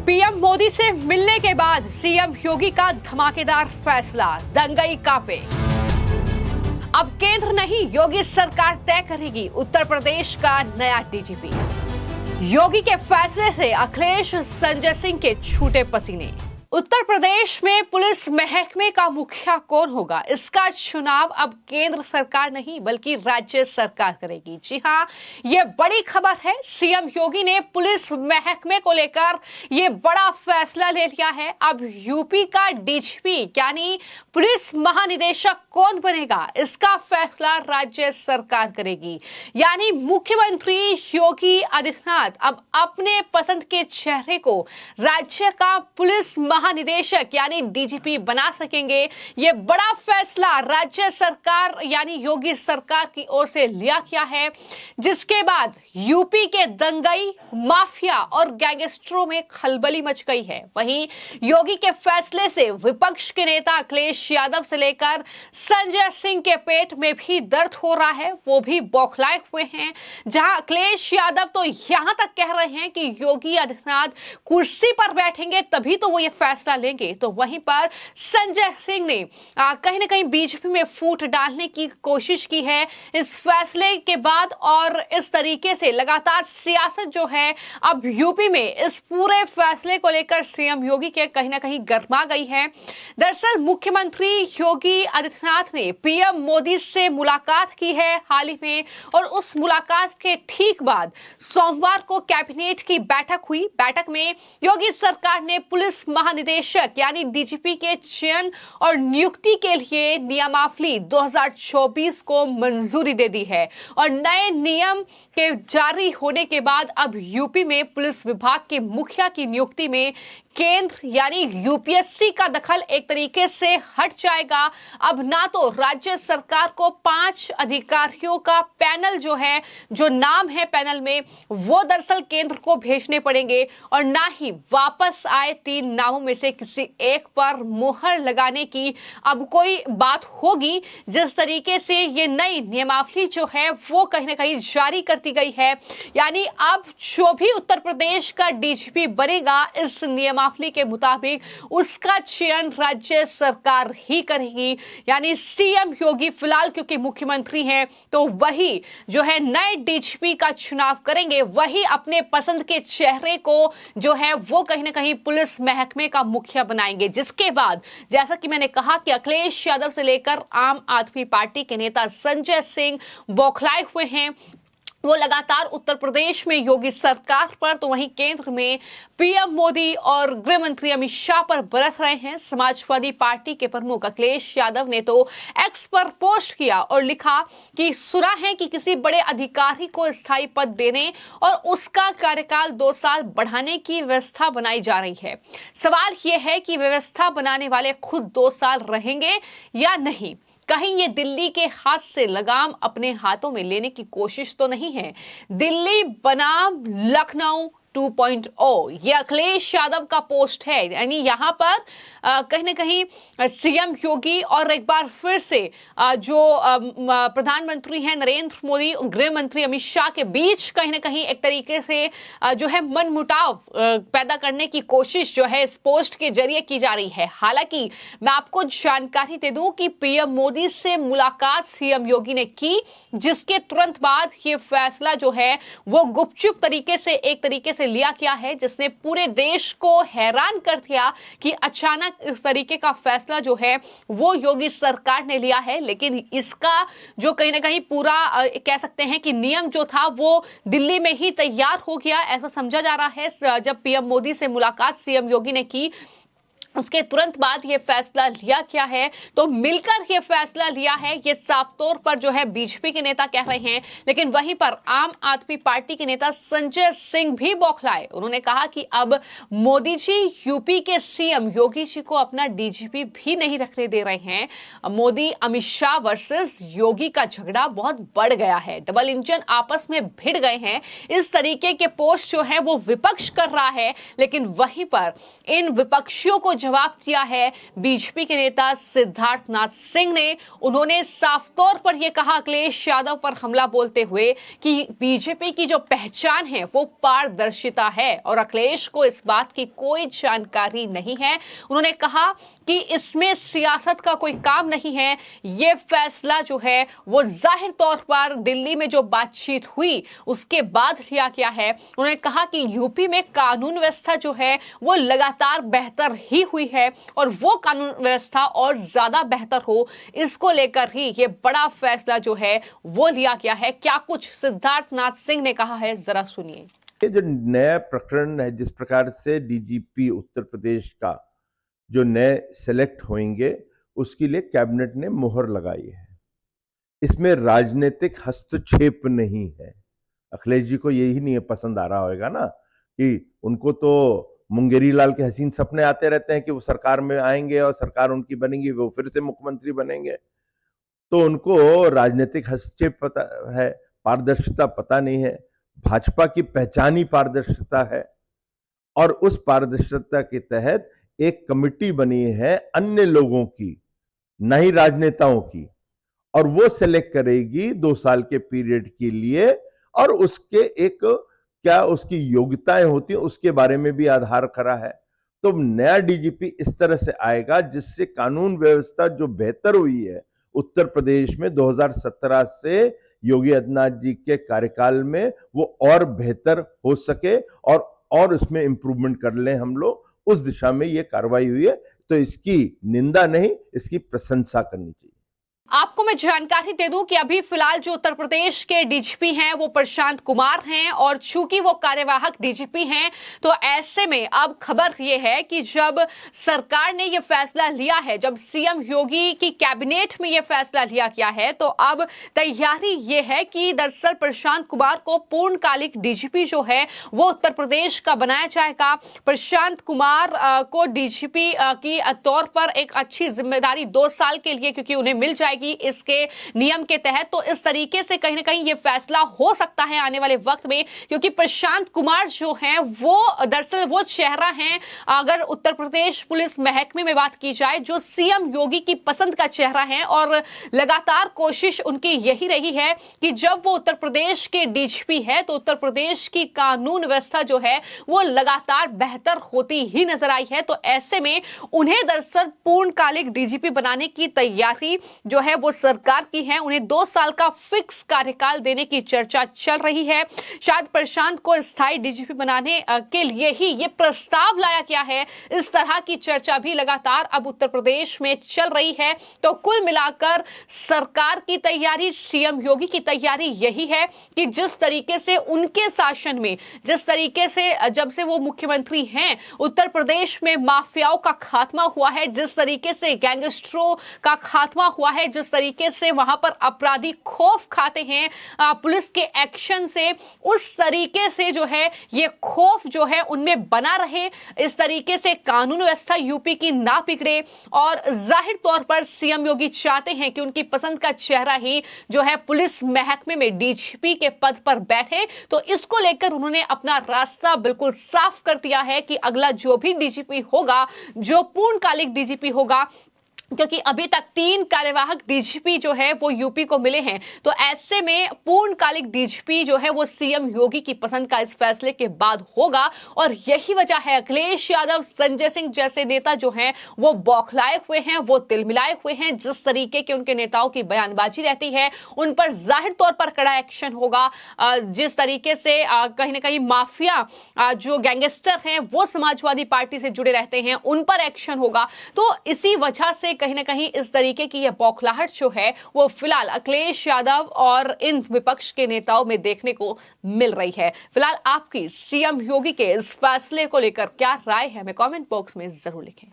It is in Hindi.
पीएम मोदी से मिलने के बाद सीएम योगी का धमाकेदार फैसला, दंगई कांपे। अब केंद्र नहीं, योगी सरकार तय करेगी उत्तर प्रदेश का नया डीजीपी। योगी के फैसले से अखिलेश संजय सिंह के छूटे पसीने। उत्तर प्रदेश में पुलिस महकमे का मुखिया कौन होगा, इसका चुनाव अब केंद्र सरकार नहीं बल्कि राज्य सरकार करेगी। जी हां, ये बड़ी खबर है। सीएम योगी ने पुलिस महकमे को लेकर ये बड़ा फैसला ले लिया है। अब यूपी का डीजीपी यानी पुलिस महानिदेशक कौन बनेगा, इसका फैसला राज्य सरकार करेगी। यानी मुख्यमंत्री योगी आदित्यनाथ अब अपने पसंद के चेहरे को राज्य का पुलिस महानिदेशक यानी डीजीपी बना सकेंगे। ये बड़ा फैसला राज्य सरकार यानी योगी सरकार की ओर से लिया गया है, जिसके बाद यूपी के दंगई, माफिया और गैंगस्टरों में खलबली मच गई है। वहीं योगी के फैसले से विपक्ष के नेता अखिलेश यादव से लेकर संजय सिंह के पेट में भी दर्द हो रहा है, वो भी बौखलाए हुए हैं। जहां अखिलेश यादव तो यहां तक कह रहे हैं कि योगी आदित्यनाथ कुर्सी पर बैठेंगे तभी तो वो ये फैसला लेंगे, तो वहीं पर संजय सिंह ने कहीं ना कहीं बीजेपी में फूट डालने की कोशिश की है इस फैसले के बाद। और इस तरीके से लगातार सियासत जो है अब यूपी में इस पूरे फैसले को लेकर सीएम योगी के कहीं ना कहीं गर्मा गई है। दरअसल मुख्यमंत्री योगी आदित्यनाथ ने पीएम मोदी से मुलाकात की है हाल ही में, और उस मुलाकात के ठीक बाद सोमवार को कैबिनेट की बैठक हुई। बैठक में योगी सरकार ने पुलिस महानिदेशक यानी डीजीपी के चयन और नियुक्ति के लिए नियमावली 2024 को मंजूरी दे दी है। और नए नियम के जारी होने के बाद अब यूपी में पुलिस विभाग के मुखिया की नियुक्ति में केंद्र यानी यूपीएससी का दखल एक तरीके से हट जाएगा। अब ना तो राज्य सरकार को 5 अधिकारियों का पैनल जो है, जो नाम है पैनल में, वो दरअसल केंद्र को भेजने पड़ेंगे, और ना ही वापस आए 3 नामों में से किसी एक पर मुहर लगाने की अब कोई बात होगी। जिस तरीके से ये नई नियमावली जो है वो कहीं ना कहीं जारी कर दी गई है, यानी अब जो भी उत्तर प्रदेश का डीजीपी बनेगा इस नियमावली के मुताबिक उसका चयन राज्य सरकार ही करेगी। यानी सीएम योगी फिलहाल क्योंकि मुख्यमंत्री हैं तो वही जो है नए डीजीपी का चुनाव करेंगे, वही अपने पसंद के चेहरे को जो है वो कहीं ना कहीं पुलिस महकमे का मुखिया बनाएंगे। जिसके बाद जैसा कि मैंने कहा कि अखिलेश यादव से लेकर आम आदमी पार्टी के नेता संजय सिंह बौखलाए हुए हैं। वो लगातार उत्तर प्रदेश में योगी सरकार पर तो वहीं केंद्र में पीएम मोदी और गृह मंत्री अमित शाह पर बरस रहे हैं। समाजवादी पार्टी के प्रमुख अखिलेश यादव ने तो एक्स पर पोस्ट किया और लिखा कि सुना है कि किसी बड़े अधिकारी को स्थायी पद देने और उसका कार्यकाल 2 साल बढ़ाने की व्यवस्था बनाई जा रही है। सवाल यह है कि व्यवस्था बनाने वाले खुद 2 साल रहेंगे या नहीं। कहीं ये दिल्ली के हाथ से लगाम अपने हाथों में लेने की कोशिश तो नहीं है। दिल्ली बनाम लखनऊ 2.0 ये अखिलेश यादव का पोस्ट है। यानी यहाँ पर कहीं ना कहीं सीएम योगी और एक बार फिर से जो प्रधानमंत्री हैं नरेंद्र मोदी, गृह मंत्री अमित शाह के बीच कहीं ना कहीं एक तरीके से जो है मनमुटाव पैदा करने की कोशिश जो है इस पोस्ट के जरिए की जा रही है। हालांकि मैं आपको जानकारी दे दूं कि पीएम मोदी से मुलाकात सीएम योगी ने की, जिसके तुरंत बाद ये फैसला जो है वो गुपचुप तरीके से एक तरीके से लिया गया है, जिसने पूरे देश को हैरान कर दिया कि अचानक इस तरीके का फैसला जो है वो योगी सरकार ने लिया है। लेकिन इसका जो कहीं ना कहीं पूरा कह सकते हैं कि नियम जो था वो दिल्ली में ही तैयार हो गया, ऐसा समझा जा रहा है। जब पीएम मोदी से मुलाकात सीएम योगी ने की उसके तुरंत बाद ये फैसला लिया गया है, तो मिलकर ये फैसला लिया है, ये साफ तौर पर जो है बीजेपी के नेता कह रहे हैं। लेकिन वहीं पर आम आदमी पार्टी के नेता संजय सिंह भी बौखलाए। उन्होंने कहा कि अब मोदी जी यूपी के सीएम योगी जी को अपना डीजीपी भी नहीं रखने दे रहे हैं। मोदी अमित शाह वर्सेस योगी का झगड़ा बहुत बढ़ गया है, डबल इंजन आपस में भिड़ गए हैं। इस तरीके के पोस्ट जो है वो विपक्ष कर रहा है, लेकिन वहीं पर इन विपक्षियों को जवाब दिया है बीजेपी के नेता सिद्धार्थनाथ सिंह ने। उन्होंने साफ तौर पर यह कहा अखिलेश यादव पर हमला बोलते हुए कि बीजेपी की जो पहचान है वो पारदर्शिता है और अखिलेश को इस बात की कोई जानकारी नहीं है। उन्होंने कहा कि इसमें सियासत का कोई काम नहीं है। ये फैसला जो है वो जाहिर तौर पर दिल्ली में जो बातचीत हुई उसके बाद लिया गया है। उन्होंने कहा कि यूपी में कानून व्यवस्था जो है वो लगातार बेहतर ही हुई है और वो कानून व्यवस्था और ज्यादा बेहतर हो, इसको लेकर ही ये बड़ा फैसला जो है वो लिया गया है। क्या कुछ सिद्धार्थनाथ सिंह ने कहा है, जरा सुनिए। ये जो नया प्रकरण है, जिस प्रकार से डीजीपी उत्तर प्रदेश का जो नए सेलेक्ट होंगे उसके लिए कैबिनेट ने मुहर लगाई है। इसमें राजनीतिक हस्तक्षेप नहीं है। अखिलेश जी को यही नहीं पसंद आ रहा होगा ना कि उनको तो मुंगेरी लाल के हसीन सपने आते रहते हैं कि वो सरकार में आएंगे और सरकार उनकी बनेगी, वो फिर से मुख्यमंत्री बनेंगे। तो उनको राजनीतिक हस्तक्षेप पता है, पारदर्शिता पता नहीं है। भाजपा की पहचान ही पारदर्शिता है और उस पारदर्शिता के तहत एक कमिटी बनी है अन्य लोगों की, न ही राजनेताओं की, और वो सेलेक्ट करेगी 2 साल के पीरियड के लिए और उसके एक क्या उसकी योग्यताएं होती हैं उसके बारे में भी आधार करा है। तो नया डीजीपी इस तरह से आएगा जिससे कानून व्यवस्था जो बेहतर हुई है उत्तर प्रदेश में 2017 से योगी आदित्यनाथ जी के कार्यकाल में वो और बेहतर हो सके और उसमें इंप्रूवमेंट कर लें हम लोग, उस दिशा में ये कार्रवाई हुई है। तो इसकी निंदा नहीं, इसकी प्रशंसा करनी चाहिए। आपको मैं जानकारी दे दूं कि अभी फिलहाल जो उत्तर प्रदेश के डीजीपी हैं वो प्रशांत कुमार हैं और चूंकि वो कार्यवाहक डीजीपी हैं तो ऐसे में अब खबर ये है कि जब सरकार ने ये फैसला लिया है, जब सीएम योगी की कैबिनेट में ये फैसला लिया गया है, तो अब तैयारी ये है कि दरअसल प्रशांत कुमार को पूर्णकालिक डीजीपी जो है वो उत्तर प्रदेश का बनाया जाएगा। प्रशांत कुमार को डीजीपी की तौर पर एक अच्छी जिम्मेदारी 2 साल के लिए क्योंकि उन्हें मिल जाएगी इसके नियम के तहत। तो इस तरीके से कहीं ना कहीं ये फैसला हो सकता है आने वाले वक्त में, क्योंकि प्रशांत कुमार जो हैं वो दरअसल वो चेहरा हैं, अगर उत्तर प्रदेश पुलिस महकमे में बात की जाए, जो सीएम योगी की पसंद का चेहरा है और लगातार कोशिश उनकी यही रही है कि जब वो उत्तर प्रदेश के डीजीपी है तो उत्तर प्रदेश की कानून व्यवस्था जो है वो लगातार बेहतर होती ही नजर आई है। तो ऐसे में उन्हें दरअसल पूर्णकालिक डीजीपी बनाने की तैयारी जो है वो सरकार की है। उन्हें 2 साल का फिक्स कार्यकाल देने की चर्चा चल रही है। शायद प्रशांत को स्थायी डीजीपी बनाने के लिए ही ये प्रस्ताव लाया गया है। इस तरह की चर्चा भी लगातार अब उत्तर प्रदेश में चल रही है। तो कुल मिलाकर सरकार की तैयारी, सीएम योगी की तैयारी यही है कि जिस तरीके से उनके शासन में, जिस तरीके से जब से वो मुख्यमंत्री हैं, उत्तर प्रदेश में माफियाओं का खात्मा हुआ है, जिस तरीके से गैंगस्टरों का खात्मा हुआ है, जिस तरीके से वहां पर अपराधी खौफ खाते हैं पुलिस के एक्शन से, उस तरीके से जो है ये खौफ जो है उनमें बना रहे, इस तरीके से कानून व्यवस्था यूपी की ना बिगड़े। और जाहिर तौर पर सीएम योगी चाहते हैं कि उनकी पसंद का चेहरा ही जो है पुलिस महकमे में डीजीपी के पद पर बैठे। तो इसको लेकर उन्होंने अपना रास्ता बिल्कुल साफ कर दिया है कि अगला जो भी डीजीपी होगा, जो पूर्णकालिक डीजीपी होगा, क्योंकि अभी तक 3 कार्यवाहक डीजीपी जो है वो यूपी को मिले हैं, तो ऐसे में पूर्णकालिक डीजीपी जो है वो सीएम योगी की पसंद का इस फैसले के बाद होगा। और यही वजह है अखिलेश यादव, संजय सिंह जैसे नेता जो हैं वो बौखलाए हुए हैं, वो तिलमिलाए हुए हैं। जिस तरीके के उनके नेताओं की बयानबाजी रहती है उन पर जाहिर तौर पर कड़ा एक्शन होगा। जिस तरीके से कहीं ना कहीं माफिया जो गैंगस्टर हैं वो समाजवादी पार्टी से जुड़े रहते हैं, उन पर एक्शन होगा। तो इसी वजह से कहीं ना कहीं इस तरीके की यह बौखलाहट जो है वो फिलहाल अखिलेश यादव और इन विपक्ष के नेताओं में देखने को मिल रही है। फिलहाल आपकी सीएम योगी के इस फैसले को लेकर क्या राय है, हमें कमेंट बॉक्स में जरूर लिखें।